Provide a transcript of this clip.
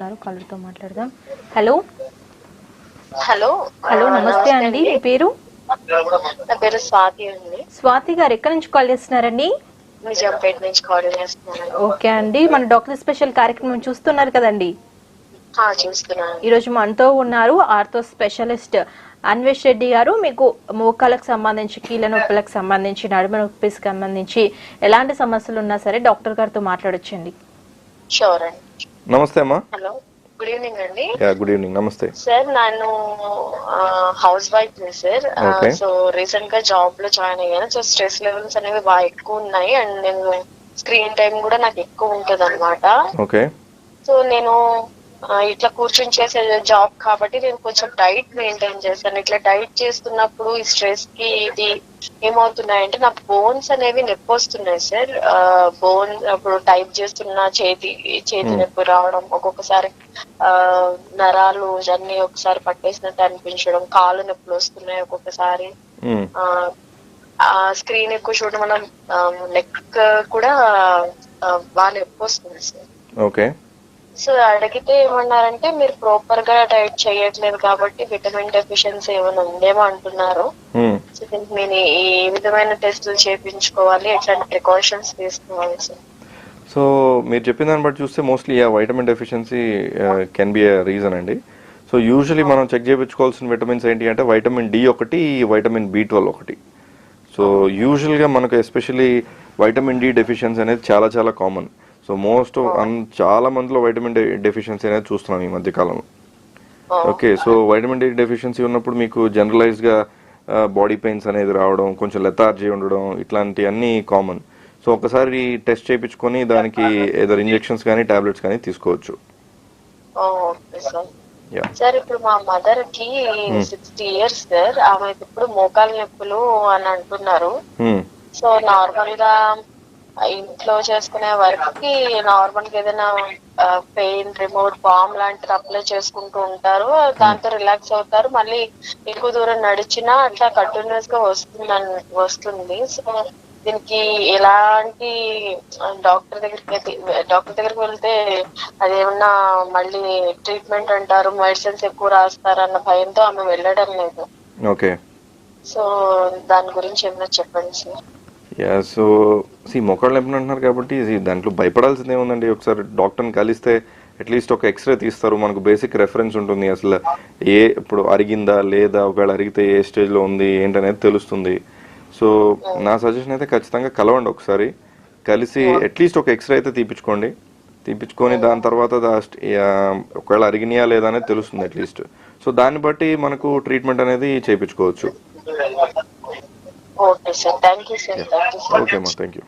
కాలర్తో మాట్లాడదాం. Hello hello hello నమస్తే అండి. మీ పేరు? నా పేరు స్వాతి అండి. స్వాతి గారు ఎక్కడి నుంచి కాల్ చేస్తున్నారండి? నిజాంపేట నుంచి కాల్ చేస్తున్నాను. ఓకే అండి, మన డాక్టర్ స్పెషల్ కార్యక్రమం చూస్తున్నారు కదండి. చూస్తున్నాను. ఈరోజు మనతో ఉన్నారు ఆర్థో స్పెషలిస్ట్ అన్వేష్ రెడ్డి గారు. మీకు మోకాలకు సంబంధించి, కీళ్ళ నొప్పులకు సంబంధించి, నడుమ నొప్పికి సంబంధించి ఎలాంటి సమస్యలు ఉన్నా సరే డాక్టర్ గారితో మాట్లాడొచ్చండి. షూర్ అండి. నమస్తే అమ్మా. హలో, గుడ్ ఈవినింగ్ అండి. Good evening. నమస్తే సార్. నేను house wife sir. So recent గా జాబ్ లో జాయిన్ అయ్యాను. సో స్ట్రెస్ లెవెల్స్ అనేవి బాగా ఎక్కువ ఉన్నాయి అండ్ నేను స్క్రీన్ టైం కూడా నాకు ఎక్కువ ఉంటది అనమాట. ఓకే. సో నేను ఇట్లా కూర్చొని చేసే జాబ్ కాబట్టి నేను కొంచెం డైట్ మెయింటైన్ చేస్తాను. ఇట్లా డైట్ చేస్తున్నప్పుడు ఈ స్ట్రెస్ కి ఇది ఏమవుతున్నాయంటే నా బోన్స్ అనేవి నొప్పి వస్తున్నాయి సార్. బోన్ అప్పుడు టైప్ చేస్తున్న చేతి నొప్పి రావడం, ఒక్కొక్కసారి నరాలు అన్ని ఒకసారి పట్టేసినట్టు అనిపించడం, కాళ్ళు నొప్పులు వస్తున్నాయి ఒక్కొక్కసారి. స్క్రీన్ ఎక్కువ చూడడం వల్ల నెక్ కూడా బాగా నొప్పి వస్తుంది సార్. ఓకే. సో అడిగితే ఏమన్నారంటే మీరు ప్రాపర్ గా డైట్ చేయట్లేదు కాబట్టి విటమిన్ డెఫిషియన్సీ ఏమైనా ఉందేమో అంటున్నారు. సో దీనికి నేను ఏ విధమైన టెస్టులు చేయించుకోవాలి, ఎట్లాంటి ప్రికాషన్స్ తీసుకోవాలి సార్? సో మీరు చెప్పిన దాన్ని బట్టి చూస్తే mostly vitamin deficiency can be a reason అండి. సో యూజువలీ మనం చెక్ చేయించుకోవాల్సిన విటమిన్స్ ఏంటి అంటే వైటమిన్ డి ఒకటి, వైటమిన్ B12 ఒకటి. సో యూజువల్గా మనకు ఎస్పెషలీ వైటమిన్ డి డెఫిషియన్సీ అనేది చాలా చాలా కామన్. సో చాలా మందిలో వైటమిన్ డి డెఫిషియన్సీ అనేది చూస్తున్నాం ఈ మధ్య కాలంలో. Okay. So vitamin D deficiency ఉన్నప్పుడు మీకు జనరలైజ్గా బాడీ పెయిన్స్ అనేది రావడం, కొంచెం లెథార్జీ ఉండడం, ఇట్లాంటి అన్నీ కామన్. సో ఒకసారి టెస్ట్ చేయించుకొని దానికి ఏదో ఇంజెక్షన్స్ కానీ టాబ్లెట్స్ కానీ తీసుకోవచ్చు. సార్ ఇప్పుడు మా మదర్ కి 60 years సార్. ఆమెకి ఇప్పుడు మోకాలు నొప్పులు అని అంటున్నారు. సో నార్మల్ గా ఇంట్లో చేసుకునే వర్క్ కి నార్మల్ గా ఏదైనా పెయిన్ రిమోట్ బామ్ లాంటిది అప్లై చేసుకుంటూ ఉంటారు. దాంతో రిలాక్స్ అవుతారు. మళ్ళీ ఎక్కువ దూరం నడిచినా అట్లా కంటిన్యూస్ గా వస్తుంది. సో దీనికి ఎలాంటి డాక్టర్ దగ్గరికి వెళ్తే అదేమన్నా మళ్ళీ ట్రీట్మెంట్ అంటారు, మెడిసిన్స్ ఎక్కువ రాస్తారు అన్న భయంతో ఆమె వెళ్ళడం లేదు. ఓకే. సో దాని గురించి ఏమైనా చెప్పండి సార్. సో మొక్కలు నొప్పి అంటున్నారు కాబట్టి దాంట్లో భయపడాల్సింది ఏముందండి. ఒకసారి డాక్టర్ని కలిస్తే అట్లీస్ట్ ఒక ఎక్స్రే తీస్తారు, మనకు బేసిక్ రెఫరెన్స్ ఉంటుంది. అసలు ఇప్పుడు అరిగిందా లేదా, ఒకవేళ అరిగితే ఏ స్టేజ్లో ఉంది ఏంటనేది తెలుస్తుంది. సో నా సజెషన్ అయితే ఖచ్చితంగా కలవండి. ఒకసారి కలిసి అట్లీస్ట్ ఒక ఎక్స్రే అయితే తీపించుకొని దాని తర్వాత ఒకవేళ అరిగినాయా లేదా అనేది తెలుస్తుంది అట్లీస్ట్. సో దాన్ని బట్టి మనకు ట్రీట్మెంట్ అనేది చేయించుకోవచ్చు. Okay sir. Thank you sir. Okay అమ్మా, థ్యాంక్ యూ.